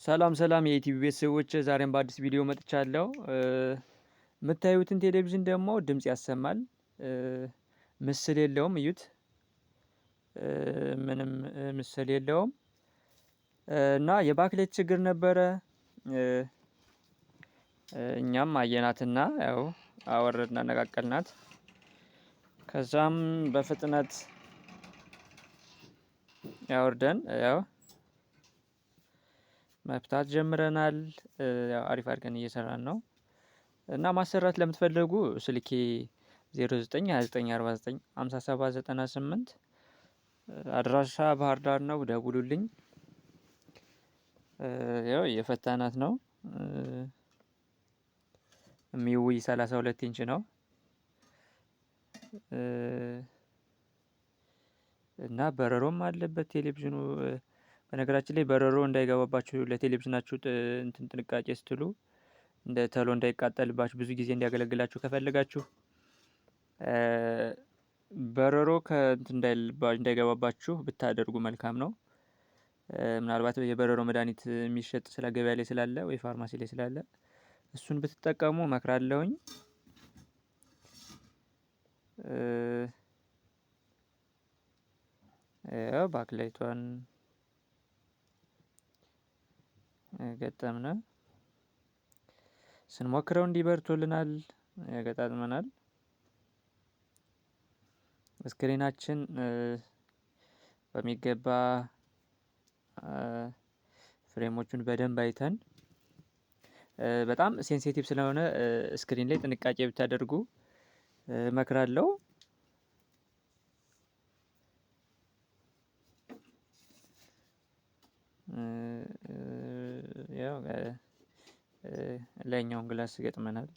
ሰላም ሰላም የኢቲቪ ቤተሰቦች ዛሬም በአዲስ ቪዲዮ መጥቻለሁ። የምታዩትን ቴሌቪዥን ደግሞ ድምጽ ያሰማል። ምስል የለውም እዩት። ምንም ምስል የለውም። እና የባክሌት ችግር ነበረ። እኛም አየናትና ያው አወረድና አነቃቀልናት። ከዛም በፍጥነት ያወርደን ያው መፍታት ጀምረናል። ያው አሪፍ አድርገን እየሰራን ነው። እና ማሰራት ለምትፈልጉ ስልኬ 0929495798 አድራሻ ባህር ዳር ነው። ደውሉልኝ። ያው የፈታናት ነው። ሚዊ 32 ኢንች ነው። እና በረሮም አለበት ቴሌቪዥኑ። በነገራችን ላይ በረሮ እንዳይገባባችሁ ለቴሌቪዥናችሁ እንትን ጥንቃቄ ስትሉ እንደ ተሎ እንዳይቃጠልባችሁ ብዙ ጊዜ እንዲያገለግላችሁ ከፈለጋችሁ በረሮ እንዳይገባባችሁ ብታደርጉ መልካም ነው። ምናልባት የበረሮ መድኃኒት የሚሸጥ ስለ ገበያ ላይ ስላለ ወይ ፋርማሲ ላይ ስላለ እሱን ብትጠቀሙ እመክራለሁኝ። ያው ባክላይቷን ገጠምነ ስንሞክረው እንዲህ በርቶልናል። ገጣጥመናል። ስክሪናችን በሚገባ ፍሬሞቹን በደንብ አይተን በጣም ሴንሲቲቭ ስለሆነ ስክሪን ላይ ጥንቃቄ ብታደርጉ እመክራለሁ። ያው ላይኛውን ግላስ ገጥመናል።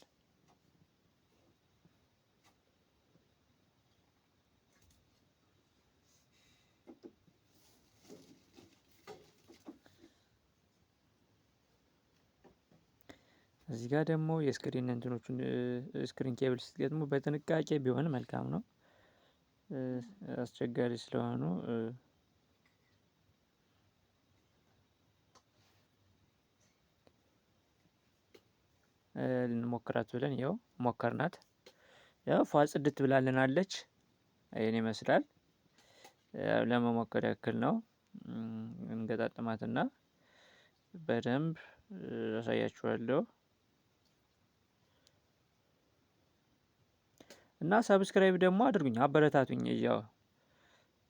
እዚህ ጋር ደግሞ የስክሪን እንትኖቹን ስክሪን ኬብል ስትገጥሙ በጥንቃቄ ቢሆን መልካም ነው። አስቸጋሪ ስለሆኑ ልንሞክራት ብለን ያው ሞከርናት። ያው ፏ ጽድት ብላልናለች። ይሄን ይመስላል። ለመሞከር ያክል ነው። እንገጣጥማትና በደንብ አሳያችኋለሁ። እና ሰብስክራይብ ደግሞ አድርጉኝ፣ አበረታቱኝ። ያው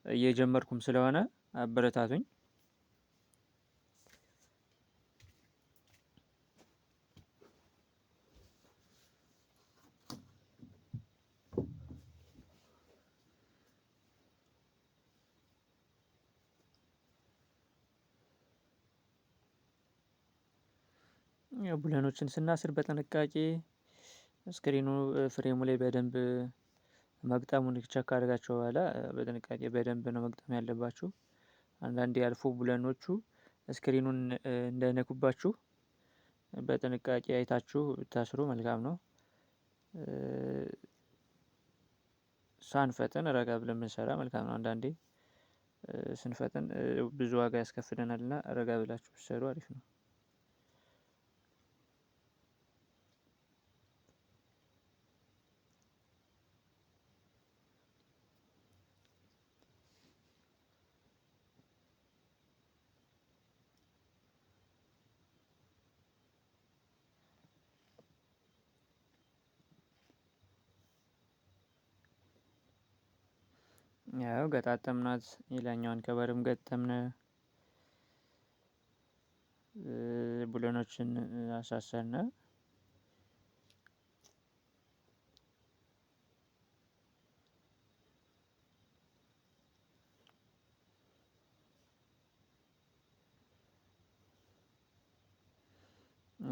እየጀመርኩም ስለሆነ አበረታቱኝ። ቡለኖችን ስናስር በጥንቃቄ ስክሪኑ ፍሬሙ ላይ በደንብ መግጠሙን ቸክ ካደረጋችሁ በኋላ በጥንቃቄ በደንብ ነው መግጠም ያለባችሁ። አንዳንዴ አልፎ ቡለኖቹ ስክሪኑን እንዳይነኩባችሁ በጥንቃቄ አይታችሁ ብታስሩ መልካም ነው። ሳንፈጥን ረጋ ብለን ብንሰራ መልካም ነው። አንዳንዴ ስንፈጥን ብዙ ዋጋ ያስከፍለናልና ረጋ ብላችሁ ብትሰሩ አሪፍ ነው። ያው ገጣጠምናት። የላኛውን ከቨርም ገጠምነ። ቡለኖችን አሳሰርነ።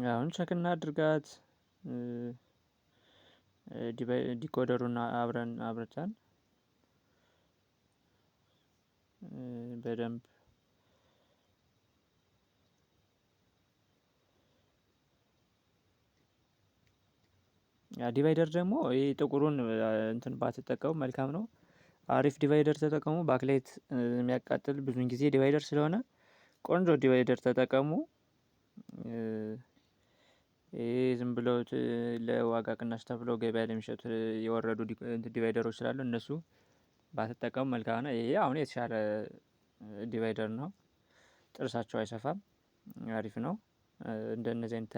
አሁን ቸክ እናድርጋት። ዲኮደሩን አብረን አብርተን በደንብ ዲቫይደር ደግሞ ይሄ ጥቁሩን እንትን ባትጠቀሙ መልካም ነው። አሪፍ ዲቫይደር ተጠቀሙ። ባክላይት የሚያቃጥል ብዙን ጊዜ ዲቫይደር ስለሆነ ቆንጆ ዲቫይደር ተጠቀሙ። ይሄ ዝም ብሎ ለዋጋ ቅናሽ ተብሎ ገበያ ላይ የሚሸጡ የወረዱ ዲቫይደሮች ስላሉ እነሱ ባትጠቀሙ መልካም ነው። ይሄ አሁን የተሻለ ዲቫይደር ነው። ጥርሳቸው አይሰፋም፣ አሪፍ ነው። እንደነዚህ አይነት